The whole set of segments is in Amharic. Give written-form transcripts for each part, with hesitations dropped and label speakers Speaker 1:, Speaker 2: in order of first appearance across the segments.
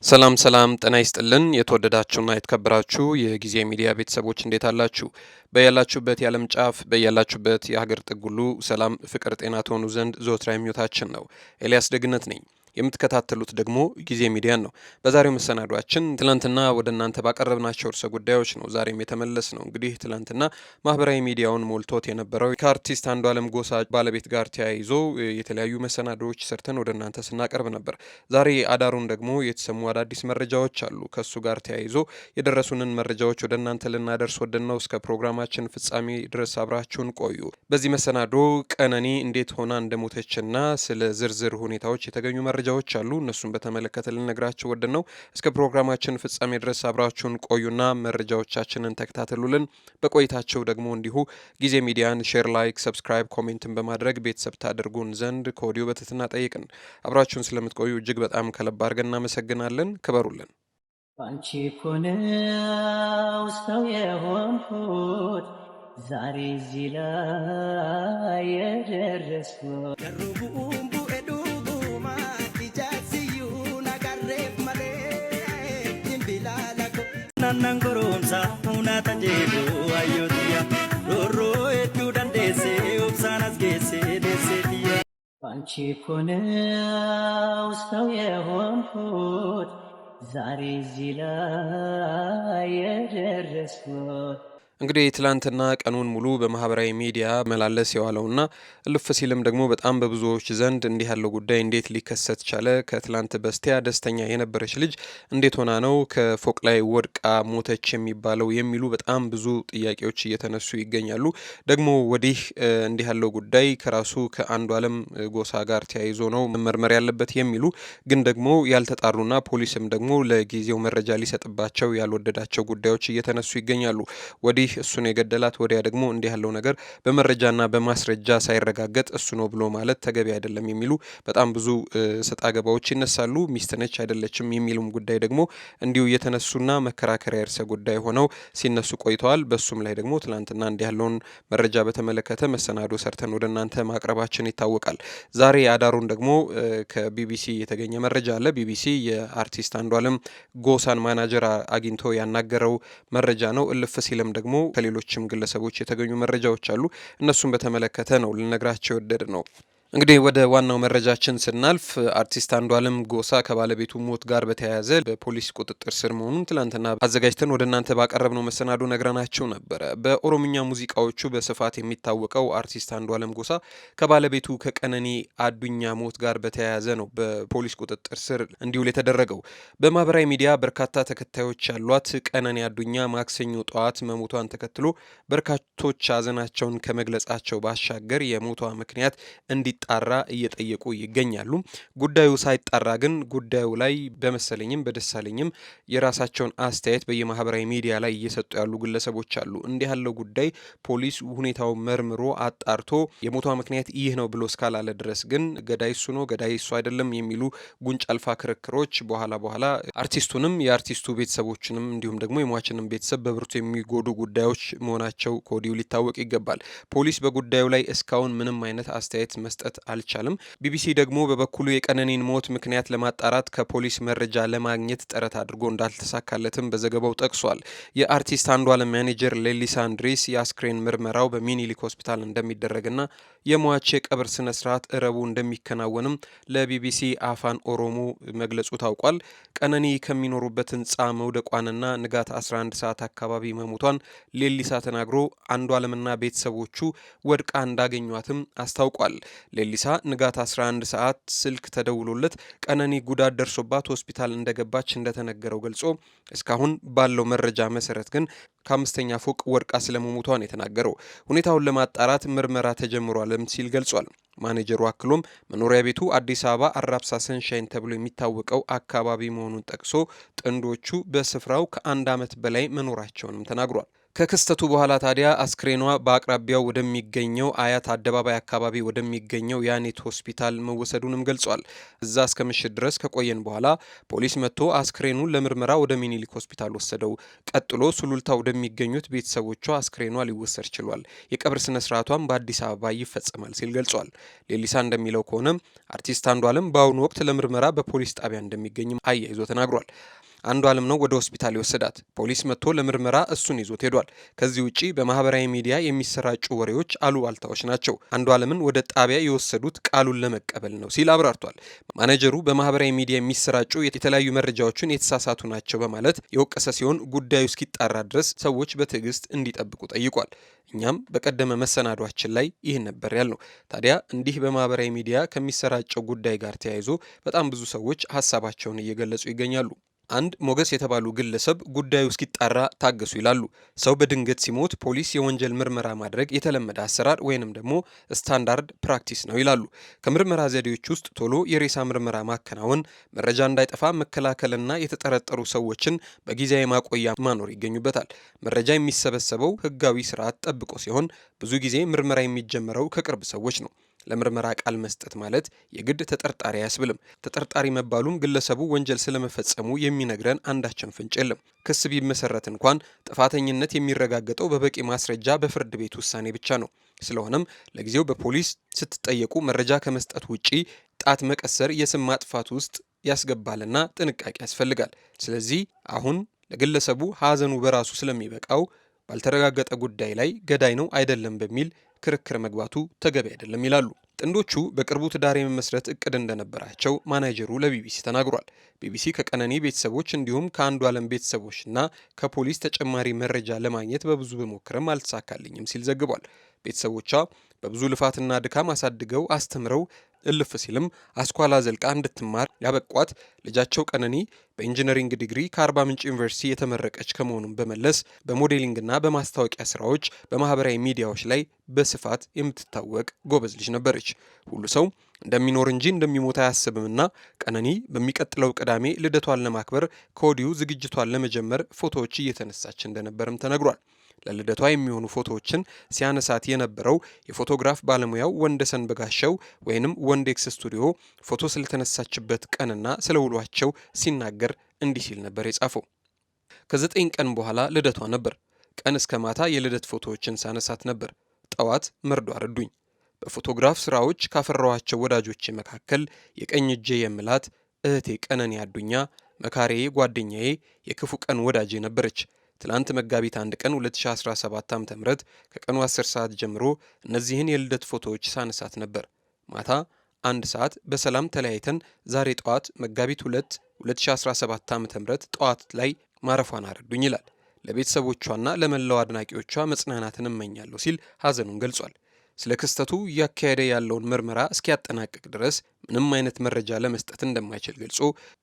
Speaker 1: ሰላም ሰላም ጤና ይስጥልን የተወደዳችሁና የተከበራችሁ የጊዜ ሚዲያ ቤተሰቦች እንዴት አላችሁ? በያላችሁበት የዓለም ጫፍ በያላችሁበት የሀገር ጥግ ሁሉ ሰላም፣ ፍቅር፣ ጤና ትሆኑ ዘንድ ዘወትር ምኞታችን ነው። ኤልያስ ደግነት ነኝ። የምትከታተሉት ደግሞ ጊዜ ሚዲያን ነው። በዛሬው መሰናዷችን ትላንትና ወደ እናንተ ባቀረብናቸው ርዕሰ ጉዳዮች ነው ዛሬም የተመለስ ነው። እንግዲህ ትላንትና ማህበራዊ ሚዲያውን ሞልቶት የነበረው ከአርቲስት አንዷለም ጎሳ ባለቤት ጋር ተያይዞ የተለያዩ መሰናዶዎች ሰርተን ወደ እናንተ ስናቀርብ ነበር። ዛሬ አዳሩን ደግሞ የተሰሙ አዳዲስ መረጃዎች አሉ። ከሱ ጋር ተያይዞ የደረሱንን መረጃዎች ወደ እናንተ ልናደርስ ወደን ነው። እስከ ፕሮግራማችን ፍጻሜ ድረስ አብራችሁን ቆዩ። በዚህ መሰናዶ ቀነኒ እንዴት ሆና እንደሞተችና ስለ ዝርዝር ሁኔታዎች የተገኙ መረጃዎች አሉ። እነሱን በተመለከተ ልነግራችሁ ወደን ነው። እስከ ፕሮግራማችን ፍጻሜ ድረስ አብራችሁን ቆዩና መረጃዎቻችንን ተከታተሉልን። በቆይታቸው ደግሞ እንዲሁ ጊዜ ሚዲያን ሼር፣ ላይክ፣ ሰብስክራይብ፣ ኮሜንትን በማድረግ ቤተሰብ ታደርጉን ዘንድ ከወዲሁ በትህትና ጠይቅን። አብራችሁን ስለምትቆዩ እጅግ በጣም ከልብ አድርገን እናመሰግናለን። ክበሩልን።
Speaker 2: ባንቺ እኮ ነው ሰው የሆንኩት ዛሬ እዚህ ላይ የደረስኩት።
Speaker 3: Naannaan goromsaa humnaata jedhu hayyootiyya roorroo hedduu dandeessee obsaan as geessee deesseetiyya.
Speaker 2: ባንቺ እኮ ነው ሰው የሆንኩት ዛሬ እዚህ ላይ የደረስኩት።
Speaker 1: እንግዲህ ትላንትና ቀኑን ሙሉ በማህበራዊ ሚዲያ መላለስ የዋለውና እልፍ ሲልም ደግሞ በጣም በብዙዎች ዘንድ እንዲህ ያለው ጉዳይ እንዴት ሊከሰት ቻለ? ከትላንት በስቲያ ደስተኛ የነበረች ልጅ እንዴት ሆና ነው ከፎቅ ላይ ወድቃ ሞተች የሚባለው የሚሉ በጣም ብዙ ጥያቄዎች እየተነሱ ይገኛሉ። ደግሞ ወዲህ እንዲህ ያለው ጉዳይ ከራሱ ከአንዷለም ጎሳ ጋር ተያይዞ ነው መመርመር ያለበት የሚሉ ግን ደግሞ ያልተጣሩና ፖሊስም ደግሞ ለጊዜው መረጃ ሊሰጥባቸው ያልወደዳቸው ጉዳዮች እየተነሱ ይገኛሉ። ወዲህ እሱን የገደላት ወዲያ ደግሞ እንዲህ ያለው ነገር በመረጃና በማስረጃ ሳይረጋገጥ እሱ ነው ብሎ ማለት ተገቢ አይደለም የሚሉ በጣም ብዙ ሰጣ ገባዎች ይነሳሉ። ሚስት ነች አይደለችም የሚሉም ጉዳይ ደግሞ እንዲሁ የተነሱና መከራከሪያ ርዕሰ ጉዳይ ሆነው ሲነሱ ቆይተዋል። በሱም ላይ ደግሞ ትላንትና እንዲህ ያለውን መረጃ በተመለከተ መሰናዶ ሰርተን ወደ እናንተ ማቅረባችን ይታወቃል። ዛሬ አዳሩን ደግሞ ከቢቢሲ የተገኘ መረጃ አለ። ቢቢሲ የአርቲስት አንዷለም ጎሳን ማናጀር አግኝቶ ያናገረው መረጃ ነው። እልፍ ሲልም ደግሞ ከሌሎችም ግለሰቦች የተገኙ መረጃዎች አሉ። እነሱን በተመለከተ ነው ልነግራቸው የወደድ ነው። እንግዲህ ወደ ዋናው መረጃችን ስናልፍ አርቲስት አንዷለም ጎሳ ከባለቤቱ ሞት ጋር በተያያዘ በፖሊስ ቁጥጥር ስር መሆኑን ትላንትና አዘጋጅተን ወደ እናንተ ባቀረብነው መሰናዶ ነግረናቸው ነበረ። በኦሮምኛ ሙዚቃዎቹ በስፋት የሚታወቀው አርቲስት አንዷለም ጎሳ ከባለቤቱ ከቀነኒ አዱኛ ሞት ጋር በተያያዘ ነው በፖሊስ ቁጥጥር ስር እንዲውል የተደረገው። በማህበራዊ ሚዲያ በርካታ ተከታዮች ያሏት ቀነኒ አዱኛ ማክሰኞ ጠዋት መሞቷን ተከትሎ በርካቶች ሀዘናቸውን ከመግለጻቸው ባሻገር የሞቷ ምክንያት ጣራ እየጠየቁ ይገኛሉ። ጉዳዩ ሳይጣራ ግን ጉዳዩ ላይ በመሰለኝም በደሳለኝም የራሳቸውን አስተያየት በየማህበራዊ ሚዲያ ላይ እየሰጡ ያሉ ግለሰቦች አሉ። እንዲህ ያለው ጉዳይ ፖሊስ ሁኔታው መርምሮ አጣርቶ የሞቷ ምክንያት ይህ ነው ብሎ እስካላለ ድረስ ግን ገዳይ እሱ ነው ገዳይ እሱ አይደለም የሚሉ ጉንጭ አልፋ ክርክሮች በኋላ አርቲስቱንም የአርቲስቱ ቤተሰቦችንም እንዲሁም ደግሞ የሟችንም ቤተሰብ በብርቱ የሚጎዱ ጉዳዮች መሆናቸው ከወዲሁ ሊታወቅ ይገባል። ፖሊስ በጉዳዩ ላይ እስካሁን ምንም አይነት አስተያየት መስጠት አልቻለም። ቢቢሲ ደግሞ በበኩሉ የቀነኒን ሞት ምክንያት ለማጣራት ከፖሊስ መረጃ ለማግኘት ጥረት አድርጎ እንዳልተሳካለትም በዘገባው ጠቅሷል። የአርቲስት አንዷለም ማኔጀር ሌሊሳ እንድሪስ የአስክሬን ምርመራው በሚኒሊክ ሆስፒታል እንደሚደረግና የሟች የቀብር ስነ ስርዓት እረቡ እንደሚከናወንም ለቢቢሲ አፋን ኦሮሞ መግለጹ ታውቋል። ቀነኒ ከሚኖሩበት ህንፃ መውደቋንና ንጋት 11 ሰዓት አካባቢ መሞቷን ሌሊሳ ተናግሮ አንዷለምና ቤተሰቦቹ ወድቃ እንዳገኟትም አስታውቋል። ሌሊሳ ንጋት 11 ሰዓት ስልክ ተደውሎለት ቀነኒ ጉዳት ደርሶባት ሆስፒታል እንደገባች እንደተነገረው ገልጾ እስካሁን ባለው መረጃ መሰረት ግን ከአምስተኛ ፎቅ ወድቃ ስለመሞቷን የተናገረው ሁኔታውን ለማጣራት ምርመራ ተጀምሯልም ሲል ገልጿል። ማኔጀሩ አክሎም መኖሪያ ቤቱ አዲስ አበባ አራብሳ ሰንሻይን ተብሎ የሚታወቀው አካባቢ መሆኑን ጠቅሶ ጥንዶቹ በስፍራው ከ1 ዓመት በላይ መኖራቸውንም ተናግሯል። ከክስተቱ በኋላ ታዲያ አስክሬኗ በአቅራቢያው ወደሚገኘው አያት አደባባይ አካባቢ ወደሚገኘው ያኔት ሆስፒታል መወሰዱንም ገልጿል። እዛ እስከ ምሽት ድረስ ከቆየን በኋላ ፖሊስ መጥቶ አስክሬኑን ለምርመራ ወደ ሚኒሊክ ሆስፒታል ወሰደው። ቀጥሎ ሱሉልታ ወደሚገኙት ቤተሰቦቿ አስክሬኗ ሊወሰድ ችሏል። የቀብር ስነ ስርዓቷም በአዲስ አበባ ይፈጸማል ሲል ገልጿል። ሌሊሳ እንደሚለው ከሆነ አርቲስት አንዷለም በአሁኑ ወቅት ለምርመራ በፖሊስ ጣቢያ እንደሚገኝም አያይዞ ተናግሯል። አንዷለም ነው ወደ ሆስፒታል የወሰዳት። ፖሊስ መጥቶ ለምርመራ እሱን ይዞት ሄዷል። ከዚህ ውጪ በማህበራዊ ሚዲያ የሚሰራጩ ወሬዎች አሉባልታዎች ናቸው። አንዷለምን ወደ ጣቢያ የወሰዱት ቃሉን ለመቀበል ነው ሲል አብራርቷል። ማኔጀሩ በማህበራዊ ሚዲያ የሚሰራጩ የተለያዩ መረጃዎችን የተሳሳቱ ናቸው በማለት የወቀሰ ሲሆን ጉዳዩ እስኪጣራ ድረስ ሰዎች በትዕግስት እንዲጠብቁ ጠይቋል። እኛም በቀደመ መሰናዷችን ላይ ይህን ነበር ያልነው። ታዲያ እንዲህ በማህበራዊ ሚዲያ ከሚሰራጨው ጉዳይ ጋር ተያይዞ በጣም ብዙ ሰዎች ሀሳባቸውን እየገለጹ ይገኛሉ። አንድ ሞገስ የተባሉ ግለሰብ ጉዳዩ እስኪጣራ ታገሱ ይላሉ። ሰው በድንገት ሲሞት ፖሊስ የወንጀል ምርመራ ማድረግ የተለመደ አሰራር ወይንም ደግሞ ስታንዳርድ ፕራክቲስ ነው ይላሉ። ከምርመራ ዘዴዎች ውስጥ ቶሎ የሬሳ ምርመራ ማከናወን፣ መረጃ እንዳይጠፋ መከላከልና የተጠረጠሩ ሰዎችን በጊዜያዊ ማቆያ ማኖር ይገኙበታል። መረጃ የሚሰበሰበው ሕጋዊ ስርዓት ጠብቆ ሲሆን ብዙ ጊዜ ምርመራ የሚጀመረው ከቅርብ ሰዎች ነው። ለምርመራ ቃል መስጠት ማለት የግድ ተጠርጣሪ አያስብልም። ተጠርጣሪ መባሉም ግለሰቡ ወንጀል ስለመፈጸሙ የሚነግረን አንዳችን ፍንጭ የለም። ክስ ቢመሰረት እንኳን ጥፋተኝነት የሚረጋገጠው በበቂ ማስረጃ በፍርድ ቤት ውሳኔ ብቻ ነው። ስለሆነም ለጊዜው በፖሊስ ስትጠየቁ መረጃ ከመስጠት ውጪ ጣት መቀሰር የስም ማጥፋት ውስጥ ያስገባልና ጥንቃቄ ያስፈልጋል። ስለዚህ አሁን ለግለሰቡ ሀዘኑ በራሱ ስለሚበቃው ባልተረጋገጠ ጉዳይ ላይ ገዳይ ነው አይደለም በሚል ክርክር መግባቱ ተገቢ አይደለም ይላሉ። ጥንዶቹ በቅርቡ ትዳር የመመስረት እቅድ እንደነበራቸው ማናጀሩ ለቢቢሲ ተናግሯል። ቢቢሲ ከቀነኒ ቤተሰቦች እንዲሁም ከአንዷለም ቤተሰቦችና ከፖሊስ ተጨማሪ መረጃ ለማግኘት በብዙ በሞክረም አልተሳካልኝም ሲል ዘግቧል። ቤተሰቦቿ በብዙ ልፋትና ድካም አሳድገው አስተምረው እልፍ ሲልም አስኳላ ዘልቃ እንድትማር ያበቋት ልጃቸው ቀነኒ በኢንጂነሪንግ ዲግሪ ከአርባ ምንጭ ዩኒቨርሲቲ የተመረቀች ከመሆኑም በመለስ በሞዴሊንግና በማስታወቂያ ስራዎች በማህበራዊ ሚዲያዎች ላይ በስፋት የምትታወቅ ጎበዝ ልጅ ነበረች። ሁሉ ሰው እንደሚኖር እንጂ እንደሚሞት አያስብምና ቀነኒ በሚቀጥለው ቅዳሜ ልደቷን ለማክበር ከወዲሁ ዝግጅቷን ለመጀመር ፎቶዎች እየተነሳች እንደነበርም ተነግሯል። ለልደቷ የሚሆኑ ፎቶዎችን ሲያነሳት የነበረው የፎቶግራፍ ባለሙያው ወንደሰን በጋሻው ወይንም ወንዴክስ ስቱዲዮ ፎቶ ስለተነሳችበት ቀንና ስለ ውሏቸው ሲናገር እንዲህ ሲል ነበር የጻፈው። ከ9 ቀን በኋላ ልደቷ ነበር። ቀን እስከ ማታ የልደት ፎቶዎችን ሳነሳት ነበር። ጠዋት መርዶ አረዱኝ። በፎቶግራፍ ስራዎች ካፈራኋቸው ወዳጆቼ መካከል የቀኝ እጄ የምላት እህቴ ቀነኒ አዱኛ መካሪዬ፣ ጓደኛዬ፣ የክፉ ቀን ወዳጄ ነበረች። ትላንት መጋቢት 1 ቀን 2017 ዓ.ም ከቀኑ 10 ሰዓት ጀምሮ እነዚህን የልደት ፎቶዎች ሳነሳት ነበር። ማታ 1 ሰዓት በሰላም ተለያይተን ዛሬ ጠዋት መጋቢት 2 2017 ዓ.ም ጠዋት ላይ ማረፏን አረዱኝ ይላል። ለቤተሰቦቿና ለመላው አድናቂዎቿ መጽናናትን እመኛለሁ ሲል ሀዘኑን ገልጿል። ስለ ክስተቱ እያካሄደ ያለውን ምርመራ እስኪያጠናቅቅ ድረስ ምንም አይነት መረጃ ለመስጠት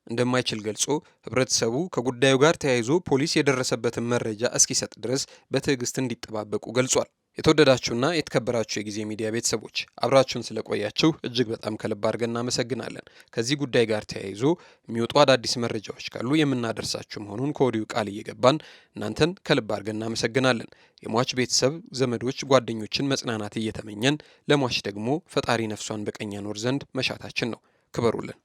Speaker 1: እንደማይችል ገልጾ ህብረተሰቡ ከጉዳዩ ጋር ተያይዞ ፖሊስ የደረሰበትን መረጃ እስኪሰጥ ድረስ በትዕግስት እንዲጠባበቁ ገልጿል። የተወደዳችሁና የተከበራችሁ የጊዜ ሚዲያ ቤተሰቦች አብራችሁን ስለቆያችሁ እጅግ በጣም ከልብ አድርገን እናመሰግናለን። ከዚህ ጉዳይ ጋር ተያይዞ የሚወጡ አዳዲስ መረጃዎች ካሉ የምናደርሳችሁ መሆኑን ከወዲሁ ቃል እየገባን እናንተን ከልብ አድርገን እናመሰግናለን። የሟች ቤተሰብ ዘመዶች፣ ጓደኞችን መጽናናት እየተመኘን ለሟች ደግሞ ፈጣሪ ነፍሷን በቀኝ ያኖር ዘንድ መሻታችን ነው። ክበሩልን።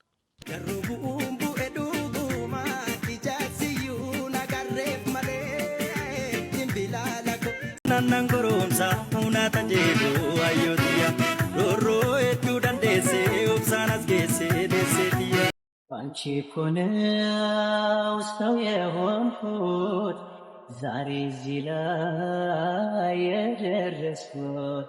Speaker 3: Naannaan goromsa uunata jedhu ayyootiya roorroo hedduu dandeessee obsaan as geessee deesseetiya.
Speaker 2: ባንቺ እኮ ነው ሰው የሆንኩት ዛሬ እዚህ ላይ የደረስኩት